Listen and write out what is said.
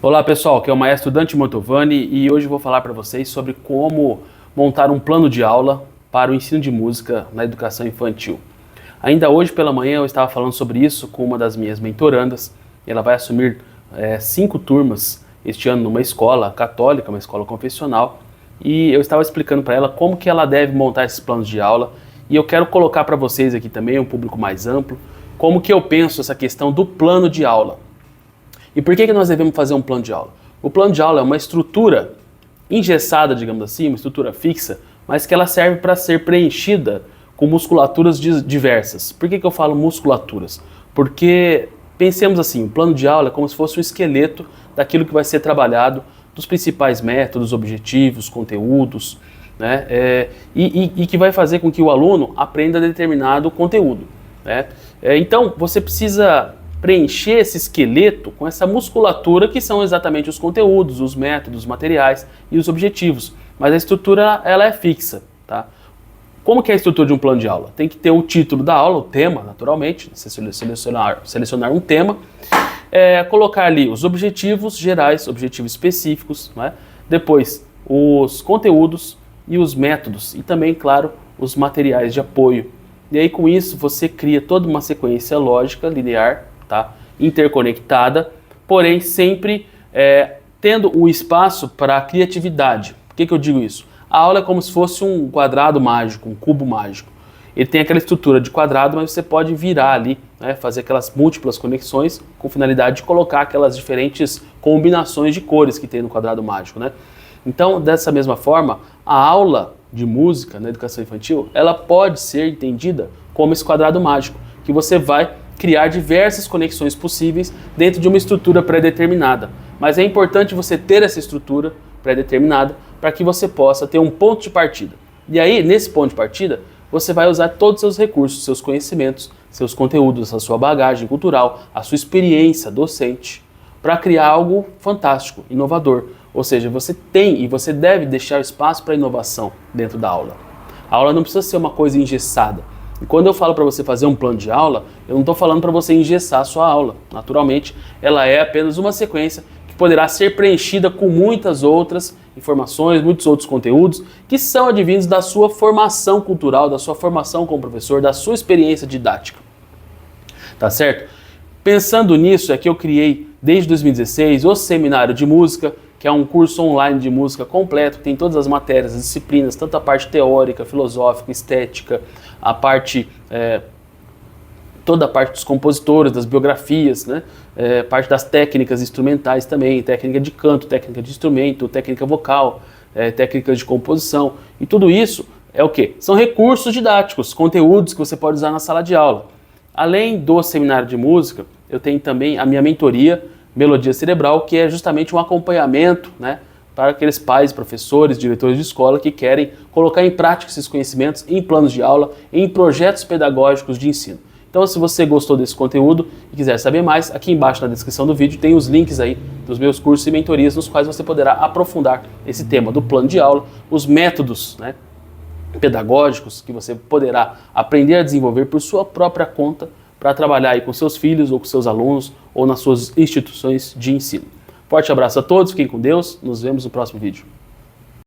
Olá pessoal, aqui é o Maestro Dante Mantovani e hoje eu vou falar para vocês sobre como montar um plano de aula para o ensino de música na educação infantil. Ainda hoje pela manhã eu estava falando sobre isso com uma das minhas mentorandas. Ela vai assumir 5 turmas este ano numa escola católica, uma escola confessional, e eu estava explicando para ela como que ela deve montar esses planos de aula, e eu quero colocar para vocês aqui também, um público mais amplo, como que eu penso essa questão do plano de aula. E por que nós devemos fazer um plano de aula? O plano de aula é uma estrutura engessada, digamos assim, uma estrutura fixa, mas que ela serve para ser preenchida com musculaturas diversas. Por que eu falo musculaturas? Porque pensemos assim, o plano de aula é como se fosse um esqueleto daquilo que vai ser trabalhado, dos principais métodos, objetivos, conteúdos, né? E que vai fazer com que o aluno aprenda determinado conteúdo, né? Então, você precisa preencher esse esqueleto com essa musculatura que são exatamente os conteúdos, os métodos, os materiais e os objetivos. Mas a estrutura ela é fixa, tá? Como que é a estrutura de um plano de aula? Tem que ter o título da aula, o tema, naturalmente, você selecionar um tema, colocar ali os objetivos gerais, objetivos específicos, né? Depois os conteúdos e os métodos e também, claro, os materiais de apoio. E aí com isso você cria toda uma sequência lógica, linear, tá? Interconectada, porém sempre tendo um espaço para a criatividade. Por que eu digo isso? A aula é como se fosse um quadrado mágico, um cubo mágico. Ele tem aquela estrutura de quadrado, mas você pode virar ali, né, fazer aquelas múltiplas conexões com finalidade de colocar aquelas diferentes combinações de cores que tem no quadrado mágico, né? Então, dessa mesma forma, a aula de música na educação infantil, ela pode ser entendida como esse quadrado mágico, que você vai criar diversas conexões possíveis dentro de uma estrutura pré-determinada. Mas é importante você ter essa estrutura pré-determinada para que você possa ter um ponto de partida. E aí, nesse ponto de partida, você vai usar todos os seus recursos, seus conhecimentos, seus conteúdos, a sua bagagem cultural, a sua experiência docente, para criar algo fantástico, inovador. Ou seja, você tem e você deve deixar espaço para inovação dentro da aula. A aula não precisa ser uma coisa engessada. E quando eu falo para você fazer um plano de aula, eu não estou falando para você engessar a sua aula. Naturalmente, ela é apenas uma sequência que poderá ser preenchida com muitas outras informações, muitos outros conteúdos que são advindos da sua formação cultural, da sua formação como professor, da sua experiência didática. Tá certo? Pensando nisso, é que eu criei, desde 2016, o Seminário de Música, que é um curso online de música completo, tem todas as matérias, as disciplinas, tanto a parte teórica, filosófica, estética, a parte, toda a parte dos compositores, das biografias, né? Parte das técnicas instrumentais também, técnica de canto, técnica de instrumento, técnica vocal, técnicas de composição, e tudo isso é o quê? São recursos didáticos, conteúdos que você pode usar na sala de aula. Além do Seminário de Música, eu tenho também a minha mentoria, Melodia Cerebral, que é justamente um acompanhamento, né, para aqueles pais, professores, diretores de escola que querem colocar em prática esses conhecimentos em planos de aula, em projetos pedagógicos de ensino. Então, se você gostou desse conteúdo e quiser saber mais, aqui embaixo na descrição do vídeo tem os links aí dos meus cursos e mentorias, nos quais você poderá aprofundar esse tema do plano de aula, os métodos, né, pedagógicos que você poderá aprender a desenvolver por sua própria conta, para trabalhar aí com seus filhos ou com seus alunos ou nas suas instituições de ensino. Forte abraço a todos, fiquem com Deus, nos vemos no próximo vídeo.